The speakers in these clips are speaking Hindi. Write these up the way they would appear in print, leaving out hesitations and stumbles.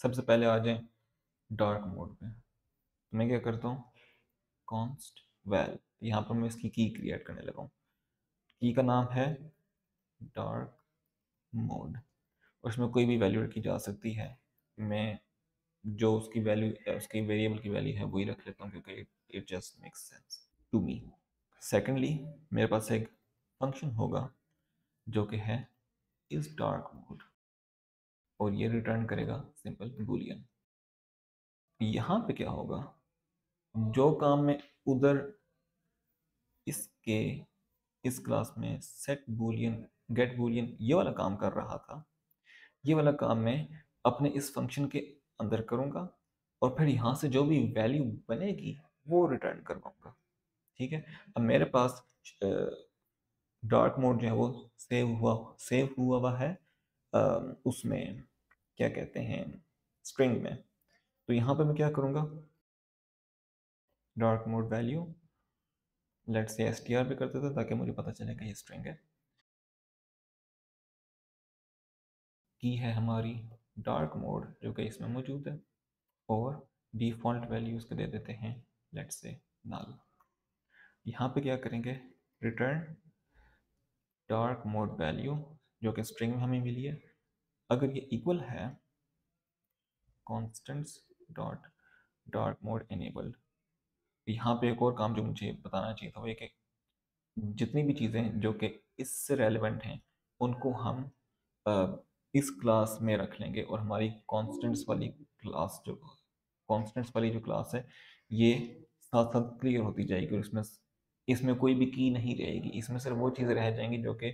सबसे पहले आ जाए डार्क मोड पे। तो मैं क्या करता हूँ, कॉन्स्ट वैल, यहाँ पर मैं इसकी की क्रिएट करने लगा हूँ। की का नाम है डार्क मोड, उसमें कोई भी वैल्यू रखी जा सकती है। मैं जो उसकी वैल्यू, उसकी वेरिएबल की वैल्यू है वही रख लेता हूँ, क्योंकि it just makes sense to me. Secondly मेरे पास एक फंक्शन होगा जो कि है इस डार्क मोड, और ये रिटर्न करेगा सिंपल बूलियन। यहाँ पे क्या होगा, जो काम मैं उधर इसके इस क्लास में सेट बूलियन गेट बूलियन ये वाला काम कर रहा था, ये वाला काम मैं अपने इस फंक्शन के अंदर करूँगा, और फिर यहाँ से जो भी वैल्यू बनेगी वो रिटर्न करवाऊँगा। ठीक है, अब मेरे पास डार्क मोड जो है वो सेव हुआ है उसमें क्या कहते हैं, स्ट्रिंग में। तो यहाँ पे मैं क्या करूँगा, डार्क मोड वैल्यू लेट से str पे करते थे ताकि मुझे पता चले कि ये स्ट्रिंग है। की है हमारी डार्क मोड जो कि इसमें मौजूद है, और डिफ़ॉल्ट वैल्यू उसको दे देते हैं लेट से नल। यहाँ पे क्या करेंगे, रिटर्न डार्क मोड वैल्यू जो कि स्ट्रिंग में हमें मिली है, अगर ये इक्वल है constants dot dark mode enabled. यहाँ पे एक और काम जो मुझे बताना चाहिए था वो ये कि जितनी भी चीज़ें जो कि इससे रेलेवेंट हैं उनको हम इस क्लास में रख लेंगे, और हमारी कॉन्स्टेंट्स वाली जो क्लास है ये साथ साथ क्लियर होती जाएगी, और इसमें इसमें कोई भी की नहीं रहेगी। इसमें सिर्फ वो चीज़ें रह जाएंगी जो कि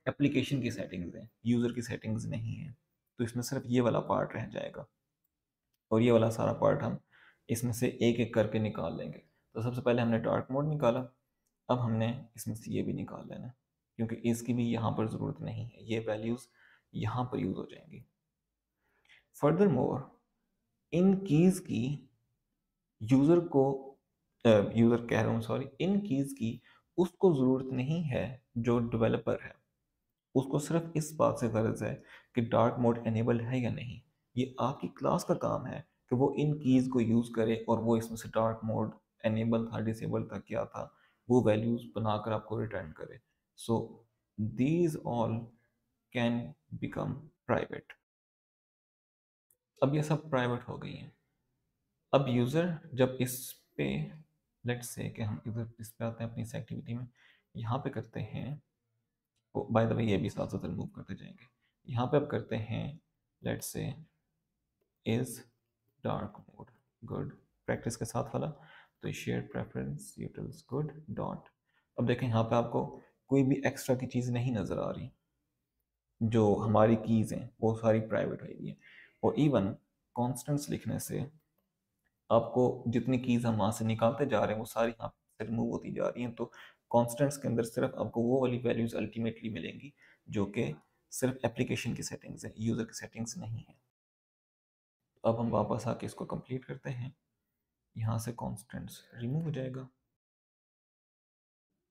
एप्लीकेशन की सेटिंग्स हैं, यूज़र की सेटिंग्स नहीं है। तो इसमें सिर्फ ये वाला पार्ट रह जाएगा, और ये वाला सारा पार्ट हम इसमें से एक एक करके निकाल लेंगे। तो सबसे पहले हमने डार्क मोड निकाला, अब हमने इसमें से ये भी निकाल लेना, क्योंकि इसकी भी यहाँ पर ज़रूरत नहीं है, ये वैल्यूज़ यहाँ पर यूज़ हो जाएंगी। फर्दर मोर इन कीज़ की यूज़र को यूज़र कह रहा हूँ सॉरी, इन कीज़ की उसको ज़रूरत नहीं है जो डेवलपर है, उसको सिर्फ इस बात से गरज है कि डार्क मोड एनेबल्ड है या नहीं। ये आपकी क्लास का काम है कि वो इन कीज़ को यूज़ करे, और वो इसमें से डार्क मोड एनेबल था डिसेबल था क्या था वो वैल्यूज़ बनाकर आपको रिटर्न करे। So these all can become private. अब ये सब प्राइवेट हो गई हैं। अब यूज़र जब इस पे लेट्स से कि हम इधर इस पे आते हैं अपनी इस एक्टिविटी में, यहाँ पे करते हैं, बाय द वे ये भी साथ साथ रिमूव करते जाएंगे। यहाँ पे अब करते हैं let's say is dark mode good, practice के साथ वाला। तो share preference utils good dot, अब देखें यहाँ पे आपको कोई भी एक्स्ट्रा की चीज़ नहीं नज़र आ रही, जो हमारी कीज़ हैं वो सारी प्राइवेट हुई है। और इवन कॉन्स्टेंट्स लिखने से आपको जितनी कीज़ हम वहाँ से निकालते जा रहे हैं वो सारी यहाँ से रिमूव होती जा रही हैं। तो कॉन्स्टेंट्स के अंदर सिर्फ आपको वो वाली वैल्यूज़ अल्टीमेटली मिलेंगी जो कि सिर्फ एप्लीकेशन की सेटिंग्स है, यूज़र की सेटिंग्स नहीं है। अब हम वापस आके इसको कंप्लीट करते हैं, यहाँ से कॉन्स्टेंट्स रिमूव हो जाएगा।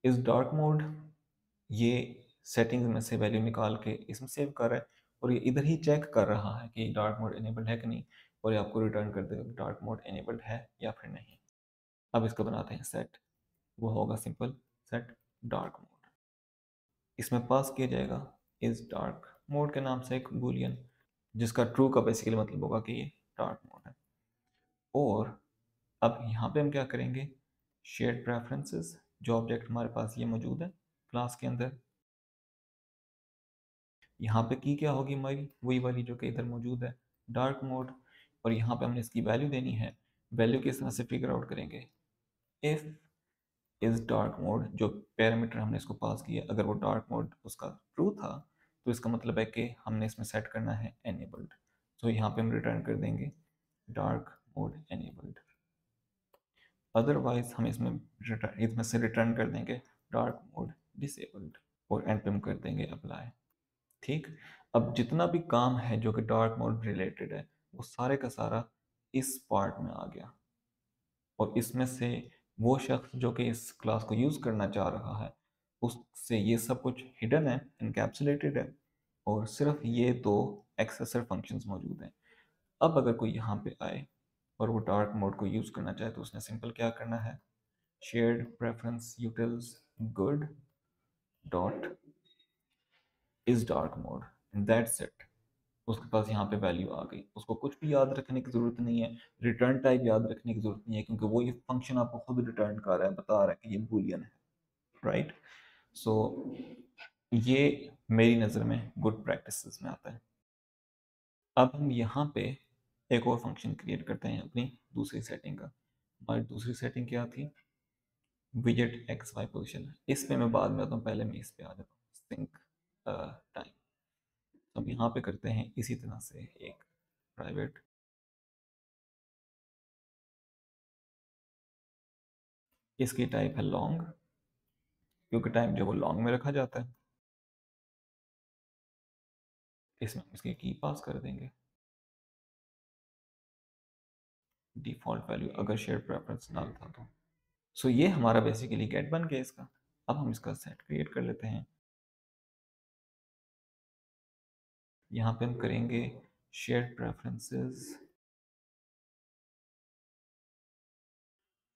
इस डार्क मोड ये सेटिंग्स में से वैल्यू निकाल के इसमें सेव कर रहा है, और ये इधर ही चेक कर रहा है कि डार्क मोड इनेबल्ड है कि नहीं, और ये आपको रिटर्न कर देगा कि डार्क मोड इनेबल्ड है या फिर नहीं। अब इसको बनाते हैं सेट, वो होगा सिंपल सेट डार्क मोड। इसमें पास किया जाएगा इस डार्क मोड के नाम से एक बूलियन, जिसका ट्रू का बेसिकली मतलब होगा कि ये डार्क मोड है। और अब यहाँ पे हम क्या करेंगे, शेयर्ड प्रेफरेंसेस जो ऑब्जेक्ट हमारे पास ये मौजूद है क्लास के अंदर, यहाँ पे की क्या होगी हमारी वही वाली जो कि इधर मौजूद है डार्क मोड, और यहाँ पे हमने इसकी वैल्यू देनी है। वैल्यू किस तरह से फिगर आउट करेंगे, इफ इज डार्क मोड जो पैरामीटर हमने इसको पास किया, अगर वो डार्क मोड उसका ट्रू था तो इसका मतलब है कि हमने इसमें सेट करना है एनेबल्ड। तो यहाँ पे हम रिटर्न कर देंगे डार्क मोड एनेबल्ड, अदरवाइज हम इसमें से रिटर्न कर देंगे डार्क मोड डिसेबल्ड, और एंड पे हम कर देंगे अप्लाई। ठीक, अब जितना भी काम है जो कि डार्क मोड रिलेटेड है वो सारे का सारा इस पार्ट में आ गया, और इसमें से वो शख्स जो कि इस क्लास को यूज़ करना चाह रहा है उससे ये सब कुछ हिडन है, इनकैप्सुलेटेड है, और सिर्फ ये दो एक्सेसर फंक्शंस मौजूद हैं। अब अगर कोई यहाँ पे आए और वो डार्क मोड को यूज़ करना चाहे तो उसने सिंपल क्या करना है, shared preference utils good dot is dark mode and that's it. उसके पास यहाँ पे वैल्यू आ गई, उसको कुछ भी याद रखने की ज़रूरत नहीं है, रिटर्न टाइप याद रखने की ज़रूरत नहीं है, क्योंकि वो ये फंक्शन आपको खुद रिटर्न कर रहा है, बता रहा है कि ये बूलियन है, राइट। सो ये मेरी नज़र में गुड प्रैक्टिसेस में आता है। अब हम यहाँ पे एक और फंक्शन क्रिएट करते हैं अपनी दूसरी सेटिंग का। हमारी दूसरी सेटिंग क्या थी, विजेट एक्स वाई पोजिशन। इस पे मैं बाद में आता हूँ, पहले मैं इस पे आ जाता हूँ, सिंक टाइम। तो हम यहाँ पे करते हैं इसी तरह से एक प्राइवेट, इसकी टाइप है लॉन्ग, क्योंकि टाइप जो वो लॉन्ग में रखा जाता है। इसमें इसकी की पास कर देंगे, डिफॉल्ट वैल्यू अगर शेयर प्रेफरेंस ना था तो। सो ये हमारा बेसिकली गेट बन गया इसका। अब हम इसका सेट क्रिएट कर लेते हैं। यहाँ पे हम करेंगे शेयर प्रेफरेंसेस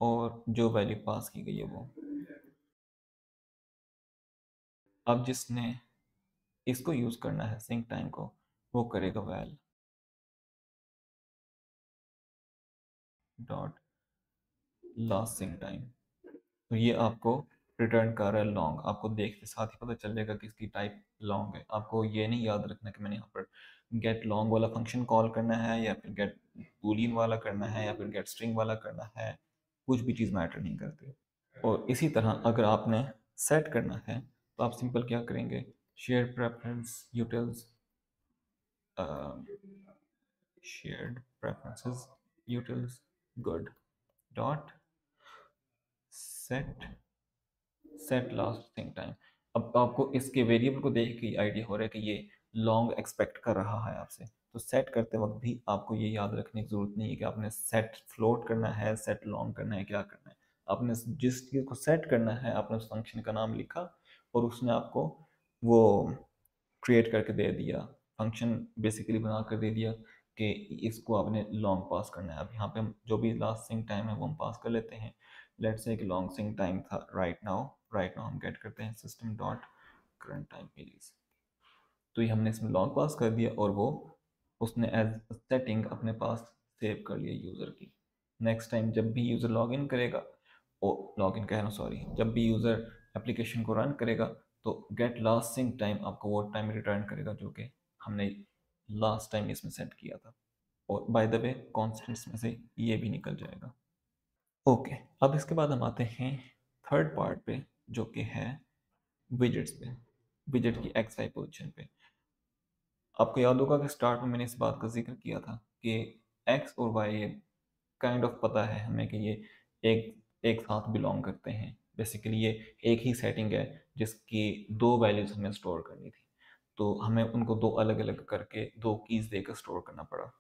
और जो वैल्यू पास की गई है वो। अब जिसने इसको यूज़ करना है सिंक टाइम को, वो करेगा वैल डॉट लास्ट सिंक टाइम। तो ये आपको रिटर्न कर रहा है लॉन्ग, आपको देखते साथ ही पता चल जाएगा कि इसकी टाइप लॉन्ग है। आपको ये नहीं याद रखना कि मैंने यहाँ पर गेट लॉन्ग वाला फंक्शन कॉल करना है या फिर गेट बूलियन वाला करना है या फिर गेट स्ट्रिंग वाला करना है, कुछ भी चीज़ मैटर नहीं करती। और इसी तरह अगर आपने सेट करना है तो आप सिंपल क्या करेंगे, share preference utils shared preferences utils good dot set set last thing time. अब आपको इसके वेरिएबल को देख के आइडिया हो रहा है कि ये लॉन्ग एक्सपेक्ट कर रहा है आपसे। तो सेट करते वक्त भी आपको ये याद रखने की जरूरत नहीं है कि आपने सेट फ्लोट करना है, सेट लॉन्ग करना है, क्या करना है। आपने जिस चीज़ को सेट करना है आपने उस फंक्शन का नाम लिखा और उसने आपको वो क्रिएट करके दे दिया, फंक्शन बेसिकली बना कर दे दिया कि इसको आपने लॉन्ग पास करना है। अब यहाँ पे हम जो भी लास्ट सिंक टाइम है वो हम पास कर लेते हैं। लेट्स से कि लॉन्ग सिंक टाइम था राइट नाउ हम गेट करते हैं system dot current time please. तो ये हमने इसमें लॉन्ग पास कर दिया और वो उसने एज सेटिंग अपने पास सेव कर लिया यूज़र की। नेक्स्ट टाइम जब भी यूज़र लॉग इन करेगा, ओ लॉग इन कह रहा हूँ सॉरी, जब भी यूज़र एप्लीकेशन को रन करेगा तो गेट लास्ट सिंक टाइम आपको वो टाइम रिटर्न करेगा जो कि हमने लास्ट टाइम इसमें सेट किया था। और बाय द वे कॉन्स्टेंट्स में से ये भी निकल जाएगा। ओके, अब इसके बाद हम आते हैं थर्ड पार्ट पे जो कि है विजेट्स पे, विजेट की एक्स वाई पोजीशन पे। आपको याद होगा कि स्टार्ट में मैंने इस बात का जिक्र किया था कि एक्स और वाई काइंड ऑफ पता है हमें कि ये एक एक साथ बिलोंग करते हैं। बेसिकली ये एक ही सेटिंग है जिसकी दो वैल्यूज हमें स्टोर करनी थी, तो हमें उनको दो अलग अलग करके दो कीज देकर स्टोर करना पड़ा।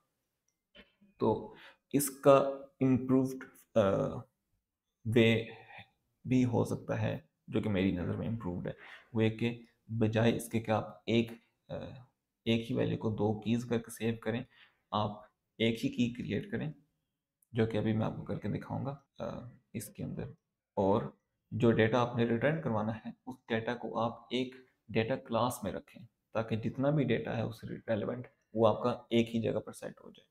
तो इसका इम्प्रूव्ड वे भी हो सकता है जो कि मेरी नज़र में इम्प्रूव्ड है। वो एक के बजाय इसके कि आप एक ही वैल्यू को दो कीज़ करके सेव करें, आप एक ही की क्रिएट करें जो कि अभी मैं आपको करके दिखाऊंगा इसके अंदर। और जो डेटा आपने रिटर्न करवाना है उस डेटा को आप एक डेटा क्लास में रखें ताकि जितना भी डेटा है उससे रेलेवेंट वो आपका एक ही जगह पर सेट हो जाए।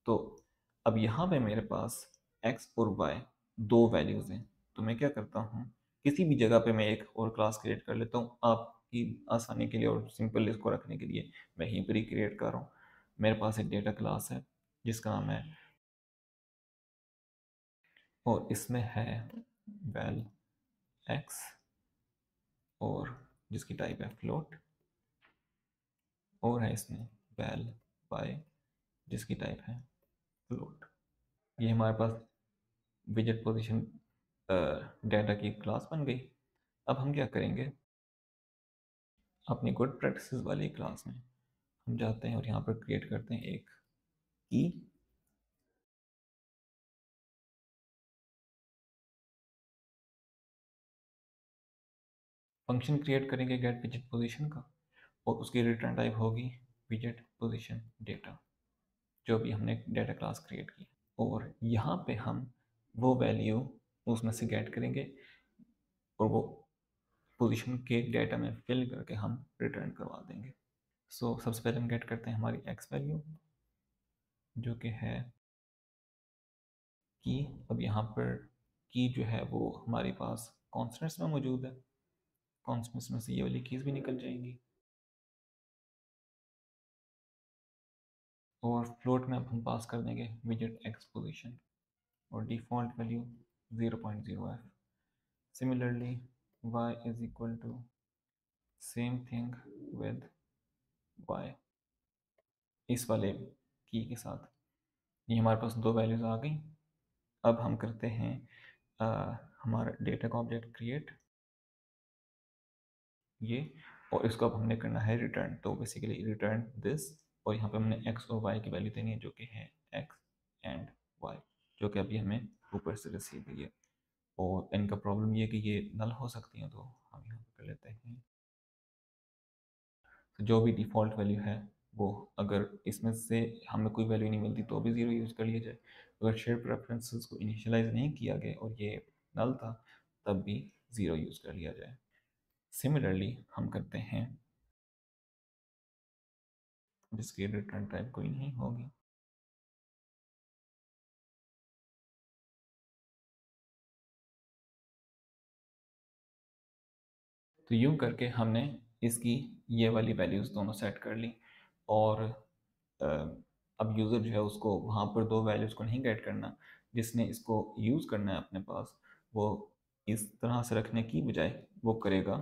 तो अब यहाँ पे मेरे पास x और y दो वैल्यूज़ हैं, तो मैं क्या करता हूँ किसी भी जगह पे मैं एक और क्लास क्रिएट कर लेता हूँ आपकी आसानी के लिए और सिंपल इसको रखने के लिए मैं यहीं पर ही क्रिएट कर रहा हूँ। मेरे पास एक डेटा क्लास है जिसका नाम है और इसमें है वैल x और जिसकी टाइप है फ्लोट, और है इसमें वैल y जिसकी टाइप है फ्लोट। ये हमारे पास विजेट पोजीशन डाटा की क्लास बन गई। अब हम क्या करेंगे, अपनी गुड प्रैक्टिसेस वाली क्लास में हम जाते हैं और यहाँ पर क्रिएट करते हैं एक की। फंक्शन क्रिएट करेंगे गेट विजेट पोजीशन का और उसकी रिटर्न टाइप होगी विजेट पोजीशन डेटा। जो भी हमने डेटा क्लास क्रिएट की, और यहाँ पे हम वो वैल्यू उसमें से गेट करेंगे और वो पोजीशन के डेटा में फिल करके हम रिटर्न करवा देंगे। सो सबसे पहले हम गेट करते हैं हमारी एक्स वैल्यू, जो कि है की। अब यहाँ पर की जो है वो हमारे पास कॉन्स्टेंट्स में मौजूद है, कॉन्स्टेंट्स में से ये वाली कीज़ भी निकल जाएंगी, और फ्लोट में अब हम पास कर देंगे विजिट एक्स पोजीशन और default value 0.0 f। Similarly y is equal to same thing with y, इस वाले की के साथ। ये हमारे पास दो वैल्यूज़ आ गई। अब हम करते हैं हमारा डेटा का ऑब्जेक्ट क्रिएट, ये, और इसको अब हमने करना है रिटर्न। तो बेसिकली रिटर्न दिस, और यहाँ पे हमने x और y की वैल्यू देनी है, जो कि है x एंड y, जो कि अभी हमें ऊपर से रिसीव हुई है। और इनका प्रॉब्लम ये है कि ये नल हो सकती हैं, तो हम यहाँ पे कर लेते हैं। तो जो भी डिफ़ॉल्ट वैल्यू है वो, अगर इसमें से हमें कोई वैल्यू नहीं मिलती तो भी ज़ीरो यूज़ कर लिया जाए। अगर शेयर प्रेफरेंसेस को इनिशियलाइज नहीं किया गया और ये नल था, तब भी ज़ीरो यूज़ कर लिया जाए। सिमिलरली हम करते हैं जिसकी रिटर्न टाइप कोई नहीं होगी। तो यूँ करके हमने इसकी ये वाली वैल्यूज़ दोनों सेट कर ली, और अब यूज़र जो है उसको वहाँ पर दो वैल्यूज़ को नहीं गेट करना, जिसने इसको यूज़ करना है अपने पास, वो इस तरह से रखने की बजाय वो करेगा,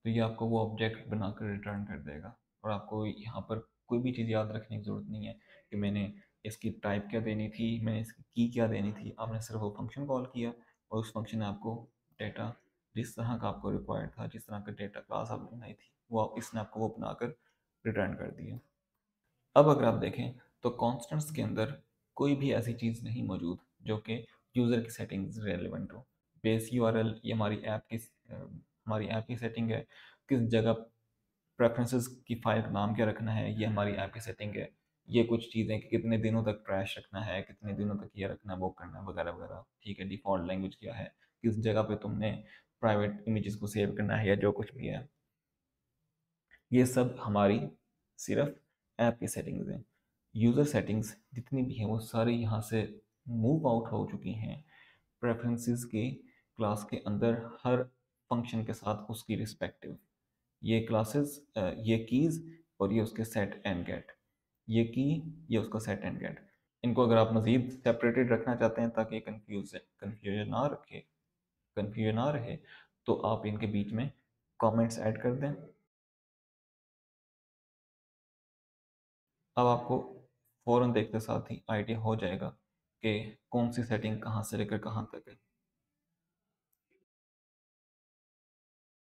तो ये आपको वो ऑब्जेक्ट बनाकर रिटर्न कर देगा। और आपको यहाँ पर कोई भी चीज़ याद रखने की ज़रूरत नहीं है कि मैंने इसकी टाइप क्या देनी थी, मैंने इसकी की क्या देनी थी। आपने सिर्फ वो फंक्शन कॉल किया और उस फंक्शन ने आपको डेटा जिस तरह का आपको रिक्वायर्ड था, जिस तरह का डेटा क्लास आपने बनाई थी, वो इसने आपको वो बनाकर रिटर्न कर दिया। अब अगर आप देखें तो कॉन्स्टेंट्स के अंदर कोई भी ऐसी चीज़ नहीं मौजूद जो कि यूज़र की सेटिंग्स रेलिवेंट हो। बेस यूआरएल ये हमारी ऐप की सेटिंग है। किस जगह प्रेफरेंसेस की फाइल का नाम क्या रखना है, ये हमारी ऐप की सेटिंग है। ये कुछ चीज़ें कि कितने दिनों तक ट्रैश रखना है, कितने दिनों तक ये रखना है, वो करना है, वगैरह वगैरह। ठीक है, डिफ़ॉल्ट लैंग्वेज क्या है, किस जगह पे तुमने प्राइवेट इमेजेस को सेव करना है, या जो कुछ भी है, ये सब हमारी सिर्फ ऐप की सेटिंग्स हैं। यूज़र सेटिंग्स जितनी भी हैं वो सारी यहाँ से मूव आउट हो चुकी हैं प्रेफरेंसेस के क्लास के अंदर, हर फंक्शन के साथ उसकी रिस्पेक्टिव। ये क्लासेस, ये कीज़ और ये उसके सेट एंड गेट, ये की, ये उसका सेट एंड गेट। इनको अगर आप मज़ीद सेपरेटेड रखना चाहते हैं ताकि कन्फ्यूजन ना रहे, तो आप इनके बीच में कमेंट्स ऐड कर दें। अब आपको फ़ौरन देखते साथ ही आइडिया हो जाएगा कि कौन सी सेटिंग कहाँ से लेकर कहाँ तक है।